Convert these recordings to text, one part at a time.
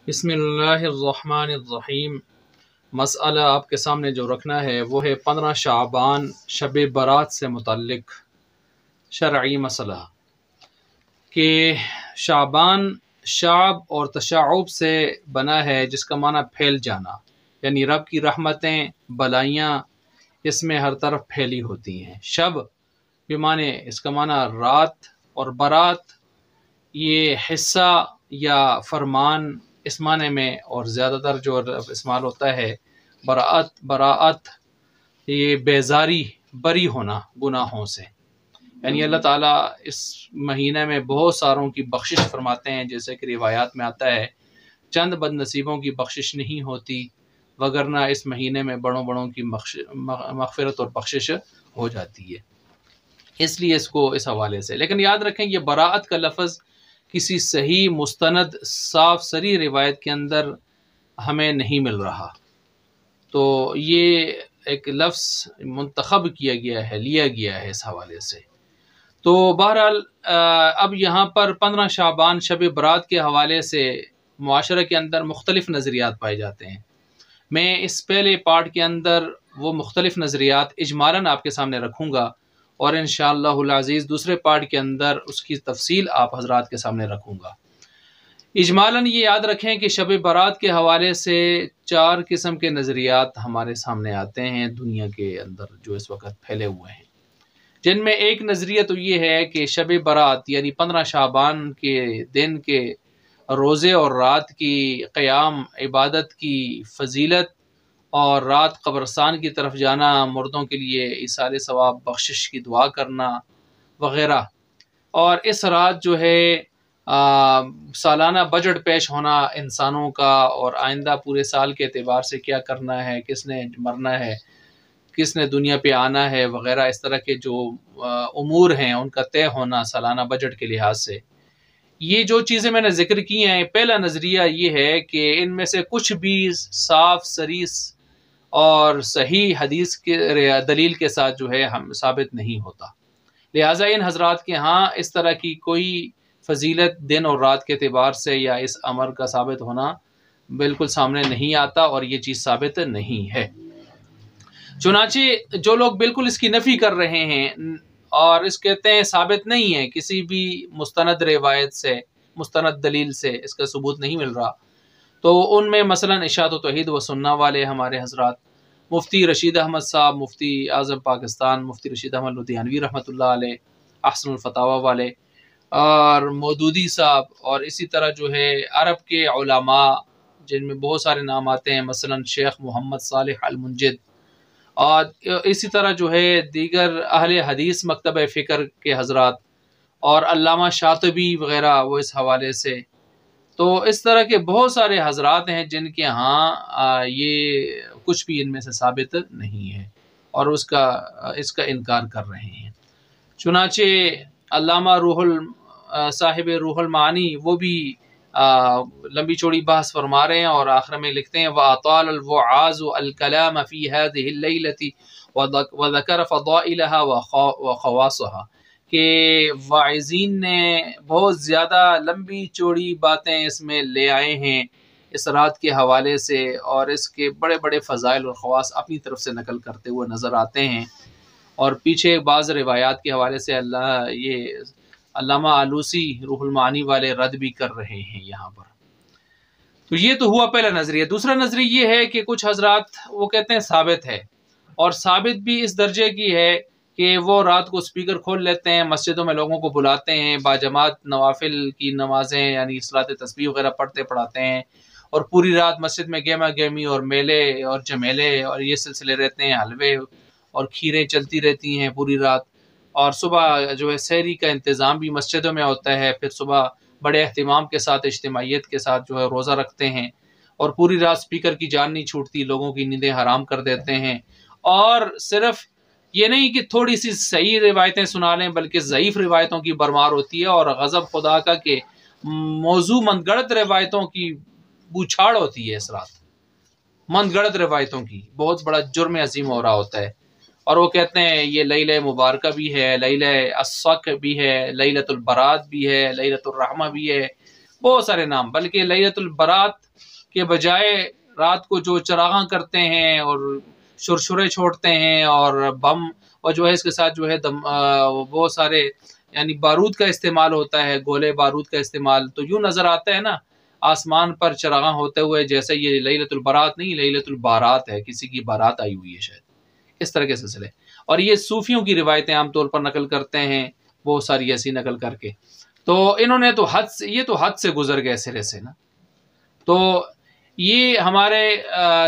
بسم اللہ الرحمن الرحیم۔ مسئلہ آپ کے سامنے جو رکھنا ہے وہ ہے 15 شعبان شب برات سے متعلق شرعی مسئلہ کہ شعبان شعب اور تشعب سے بنا ہے، جس کا معنی پھیل جانا، یعنی رب کی رحمتیں بلائیاں اس میں ہر طرف پھیلی ہوتی ہیں۔ شب بمعنی اس کا معنی رات، اور برات یہ حصہ یا فرمان اس معنی میں، اور زیادہ تر جو استعمال ہوتا ہے براءت یہ بیزاری، بری ہونا گناہوں سے، یعنی اللہ تعالیٰ اس مہینہ میں بہت ساروں کی بخشش فرماتے ہیں، جیسے کہ روایات میں آتا ہے چند بد نصیبوں کی بخشش نہیں ہوتی، وگرنہ اس مہینے میں بڑوں بڑوں کی مغفرت اور بخشش ہو جاتی ہے، اس لیے اس کو اس حوالے سے۔ لیکن یاد رکھیں یہ براءت کا لفظ کسی صحیح مستند صاف سری روایت کے اندر ہمیں نہیں مل رہا، تو یہ ایک لفظ منتخب کیا گیا ہے، لیا گیا ہے اس حوالے سے۔ تو بہرحال اب یہاں پر 15 شعبان شب برات کے حوالے سے معاشرے کے اندر مختلف نظریات پائے جاتے ہیں۔ میں اس پہلے پارٹ کے اندر وہ مختلف نظریات اجمالاً آپ کے سامنے رکھوں گا، اور انشاءاللہ العزیز دوسرے پارٹ کے اندر اس کی تفصیل آپ حضرات کے سامنے رکھوں گا۔ اجمالاً یہ یاد رکھیں کہ شب برات کے حوالے سے 4 قسم کے نظریات ہمارے سامنے آتے ہیں دنیا کے اندر جو اس وقت پھیلے ہوئے ہیں، جن میں ایک نظریہ تو یہ ہے کہ شب برات یعنی 15 شعبان کے دن کے روزے اور رات کی قیام عبادت کی فضیلت، اور رات قبرستان کی طرف جانا، مردوں کے لیے ایصال ثواب بخشش کی دعا کرنا وغیرہ، اور اس رات جو ہے سالانہ بجٹ پیش ہونا انسانوں کا، اور آئندہ پورے سال کے اعتبار سے کیا کرنا ہے، کس نے مرنا ہے، کس نے دنیا پہ آنا ہے وغیرہ، اس طرح کے جو امور ہیں ان کا طے ہونا سالانہ بجٹ کے لحاظ سے۔ یہ جو چیزیں میں نے ذکر کی ہیں، پہلا نظریہ یہ ہے کہ ان میں سے کچھ بھی صاف سریح اور صحیح حدیث کے دلیل کے ساتھ جو ہے ہم ثابت نہیں ہوتا، لہٰذا ان حضرات کے ہاں اس طرح کی کوئی فضیلت دن اور رات کے اعتبار سے یا اس امر کا ثابت ہونا بالکل سامنے نہیں آتا، اور یہ چیز ثابت نہیں ہے۔ چنانچہ جو لوگ بالکل اس کی نفی کر رہے ہیں اور اس کہتے ہیں ثابت نہیں ہے، کسی بھی مستند روایت سے، مستند دلیل سے اس کا ثبوت نہیں مل رہا، تو ان میں مثلا اشاعت و توحید و سنہ والے ہمارے حضرات، مفتی رشید احمد صاحب، مفتی اعظم پاکستان مفتی رشید احمد لدھیانوی رحمۃ اللہ علیہ، احسن الفتاوی والے، اور مودودی صاحب، اور اسی طرح جو ہے عرب کے علماء جن میں بہت سارے نام آتے ہیں، مثلا شیخ محمد صالح المنجد، اور اسی طرح جو ہے دیگر اہل حدیث مکتبہ فکر کے حضرات، اور علامہ شاطبی وغیرہ وہ اس حوالے سے، تو اس طرح کے بہت سارے حضرات ہیں جن کے ہاں یہ کچھ بھی ان میں سے ثابت نہیں ہے، اور اس کا انکار کر رہے ہیں۔ چنانچہ علامہ صاحب روح المعانی وہ بھی لمبی چوڑی بحث فرما رہے ہیں، اور آخر میں لکھتے ہیں وَأَطَالَ الْوَعَاظُ الْكَلَامَ فِي هَذِهِ اللَّيْلَةِ وَذَكَرَ فَضَائِلَهَا وَخَوَاصَهَا، کہ واعظین نے بہت زیادہ لمبی چوڑی باتیں اس میں لے آئے ہیں اس رات کے حوالے سے، اور اس کے بڑے بڑے فضائل اور خواص اپنی طرف سے نقل کرتے ہوئے نظر آتے ہیں، اور پیچھے بعض روایات کے حوالے سے یہ علامہ آلوسی روح المعانی والے رد بھی کر رہے ہیں یہاں پر۔ تو یہ تو ہوا پہلا نظریہ۔ دوسرا نظریہ یہ ہے کہ کچھ حضرات وہ کہتے ہیں ثابت ہے، اور ثابت بھی اس درجے کی ہے کہ وہ رات کو سپیکر کھول لیتے ہیں، مسجدوں میں لوگوں کو بلاتے ہیں، باجماعت نوافل کی نمازیں یعنی صلاۃ تسبیح وغیرہ پڑھاتے ہیں، اور پوری رات مسجد میں گہما گہمی اور میلے اور جمیلے اور یہ سلسلے رہتے ہیں، حلوے اور کھیریں چلتی رہتی ہیں پوری رات، اور صبح جو ہے سحری کا انتظام بھی مسجدوں میں ہوتا ہے، پھر صبح بڑے اہتمام کے ساتھ اجتماعیت کے ساتھ جو ہے روزہ رکھتے ہیں، اور پوری رات سپیکر کی جان نہیں چھوٹتی، لوگوں کی نیندیں حرام کر دیتے ہیں، اور صرف یہ نہیں کہ تھوڑی سی صحیح روایتیں سنا لیں بلکہ ضعیف روایتوں کی برمار ہوتی ہے، اور غضب خدا کا کہ موضوع من گڑت روایتوں کی بوچھاڑ ہوتی ہے اس رات، من گڑت روایتوں کی بہت بڑا جرم عظیم ہو رہا ہوتا ہے، اور وہ کہتے ہیں یہ لیلہ مبارکہ بھی ہے، لیلہ الصق بھی ہے، لیلۃ البرات بھی ہے، لیلۃ الرحمہ بھی ہے، بہت سارے نام، بلکہ لیلۃ البرات کے بجائے رات کو جو چراغاں کرتے ہیں اور شرشرے چھوڑتے ہیں اور بم، اور جو ہے اس کے ساتھ جو ہے بہت سارے یعنی بارود کا استعمال ہوتا ہے، گولے بارود کا استعمال، تو یوں نظر آتا ہے نا آسمان پر چراغاں ہوتے ہوئے جیسے یہ لیلۃ البرات نہیں، لیلۃ البارات ہے، کسی کی بارات آئی ہوئی ہے شاید، اس طرح کے سلسلے۔ اور یہ صوفیوں کی روایتیں عام طور پر نقل کرتے ہیں، بہت ساری ایسی نقل کر کے، تو انہوں نے تو حد سے، یہ تو حد سے گزر گئے سرے سے نا۔ تو یہ ہمارے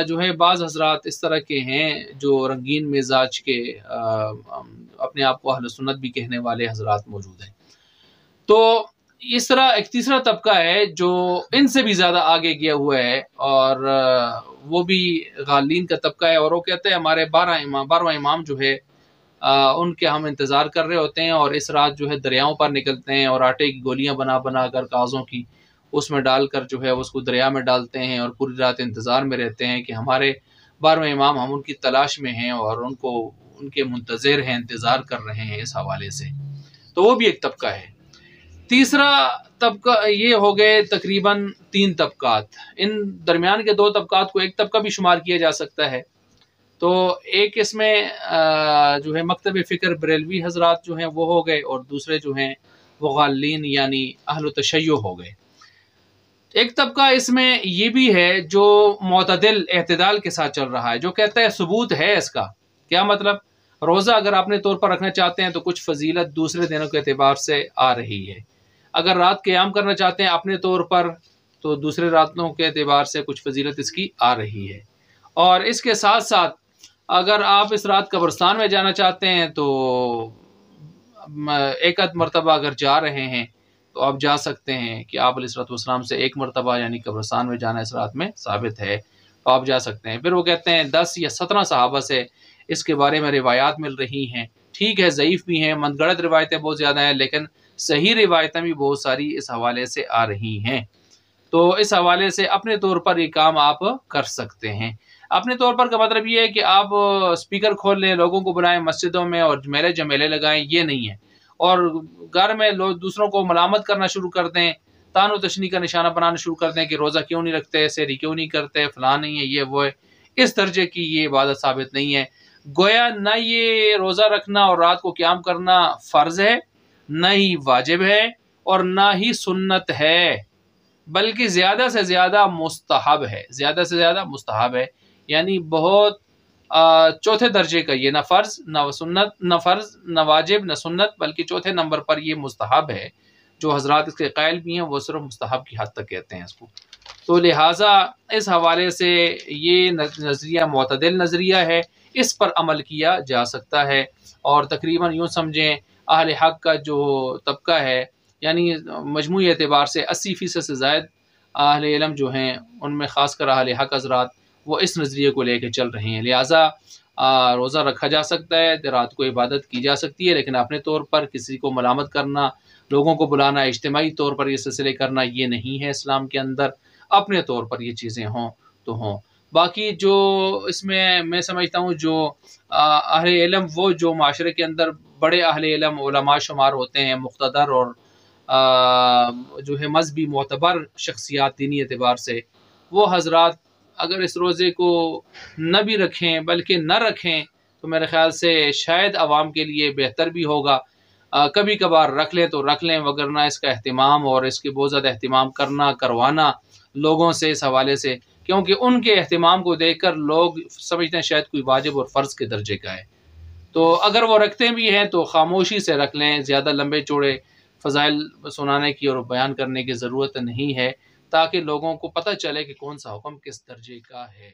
جو ہے بعض حضرات اس طرح کے ہیں جو رنگین مزاج کے اپنے آپ کو اہل سنت بھی کہنے والے حضرات موجود ہیں۔ تو اس طرح ایک تیسرا طبقہ ہے جو ان سے بھی زیادہ آگے گیا ہوا ہے، اور وہ بھی غالین کا طبقہ ہے، اور وہ کہتے ہیں ہمارے 12واں امام جو ہے ان کے ہم انتظار کر رہے ہوتے ہیں، اور اس رات جو ہے دریاؤں پر نکلتے ہیں اور آٹے کی گولیاں بنا بنا کر کاغذوں کی اس میں ڈال کر جو ہے اس کو دریا میں ڈالتے ہیں، اور پوری رات انتظار میں رہتے ہیں کہ ہمارے 12واں امام، ہم ان کی تلاش میں ہیں اور ان کے منتظر ہیں، انتظار کر رہے ہیں اس حوالے سے۔ تو وہ بھی ایک طبقہ ہے۔ تیسرا طبقہ یہ ہو گئے تقریباً 3 طبقات، ان درمیان کے 2 طبقات کو ایک طبقہ بھی شمار کیا جا سکتا ہے۔ تو ایک اس میں جو ہے مکتب فکر بریلوی حضرات جو ہیں وہ ہو گئے، اور دوسرے جو ہیں وہ غالین یعنی اہل تشیع ہو گئے۔ ایک طبقہ اس میں یہ بھی ہے جو معتدل اعتدال کے ساتھ چل رہا ہے، جو کہتا ہے ثبوت ہے اس کا۔ کیا مطلب؟ روزہ اگر اپنے طور پر رکھنا چاہتے ہیں تو کچھ فضیلت دوسرے دنوں کے اعتبار سے آ رہی ہے، اگر رات قیام کرنا چاہتے ہیں اپنے طور پر تو دوسرے راتوں کے اعتبار سے کچھ فضیلت اس کی آ رہی ہے۔ اور اس کے ساتھ ساتھ اگر آپ اس رات قبرستان میں جانا چاہتے ہیں تو ایک آدھ مرتبہ اگر جا رہے ہیں تو آپ جا سکتے ہیں، کہ آپ علیہ الصلوۃ والسلام سے ایک مرتبہ یعنی قبرستان میں جانا اس رات میں ثابت ہے، تو آپ جا سکتے ہیں۔ پھر وہ کہتے ہیں 10 یا 17 صحابہ سے اس کے بارے میں روایات مل رہی ہیں، ٹھیک ہے ضعیف بھی ہیں، من گڑت روایتیں بہت زیادہ ہیں، لیکن صحیح روایتیں بھی بہت ساری اس حوالے سے آ رہی ہیں۔ تو اس حوالے سے اپنے طور پر یہ کام آپ کر سکتے ہیں۔ اپنے طور پر کا مطلب یہ ہے کہ آپ اسپیکر کھول لیں، لوگوں کو بلائیں مسجدوں میں اور میلے جمیلے لگائیں، یہ نہیں ہے، اور گھر میں لوگ دوسروں کو ملامت کرنا شروع کر دیں، تان و تشنی کا نشانہ بنانا شروع کر دیں کہ روزہ کیوں نہیں رکھتے، سحری کیوں نہیں کرتے، فلاں نہیں ہے، یہ وہ ہے، اس درجے کی یہ عبادت ثابت نہیں ہے۔ گویا نہ یہ روزہ رکھنا اور رات کو قیام کرنا فرض ہے، نہ ہی واجب ہے، اور نہ ہی سنت ہے، بلکہ زیادہ سے زیادہ مستحب ہے، زیادہ سے زیادہ مستحب ہے، یعنی بہت چوتھے درجے کا، یہ نہ فرض نہ سنت، نہ فرض نہ واجب نہ سنت، بلکہ چوتھے نمبر پر یہ مستحب ہے۔ جو حضرات اس کے قائل بھی ہیں وہ صرف مستحب کی حد تک کہتے ہیں اس کو۔ تو لہٰذا اس حوالے سے یہ نظریہ معتدل نظریہ ہے، اس پر عمل کیا جا سکتا ہے، اور تقریباً یوں سمجھیں اہل حق کا جو طبقہ ہے، یعنی مجموعی اعتبار سے 80% سے زائد اہل علم جو ہیں ان میں خاص کر اہل حق حضرات وہ اس نظریے کو لے کے چل رہے ہیں۔ لہٰذا روزہ رکھا جا سکتا ہے، رات کو عبادت کی جا سکتی ہے، لیکن اپنے طور پر کسی کو ملامت کرنا، لوگوں کو بلانا، اجتماعی طور پر یہ سلسلے کرنا، یہ نہیں ہے اسلام کے اندر۔ اپنے طور پر یہ چیزیں ہوں تو ہوں۔ باقی جو اس میں سمجھتا ہوں جو اہل علم، وہ جو معاشرے کے اندر بڑے اہل علم علماء شمار ہوتے ہیں، مقتدر اور جو ہے مذہبی معتبر شخصیات دینی اعتبار سے، وہ حضرات اگر اس روزے کو نہ بھی رکھیں بلکہ نہ رکھیں تو میرے خیال سے شاید عوام کے لیے بہتر بھی ہوگا۔ کبھی کبھار رکھ لیں تو رکھ لیں، وگرنہ اس کا اہتمام اور اس کے بہت زیادہ اہتمام کروانا لوگوں سے اس حوالے سے، کیونکہ ان کے اہتمام کو دیکھ کر لوگ سمجھتے ہیں شاید کوئی واجب اور فرض کے درجے کا ہے، تو اگر وہ رکھتے بھی ہیں تو خاموشی سے رکھ لیں، زیادہ لمبے چوڑے فضائل سنانے کی اور بیان کرنے کی ضرورت نہیں ہے، تاکہ لوگوں کو پتہ چلے کہ کون سا حکم کس درجے کا ہے۔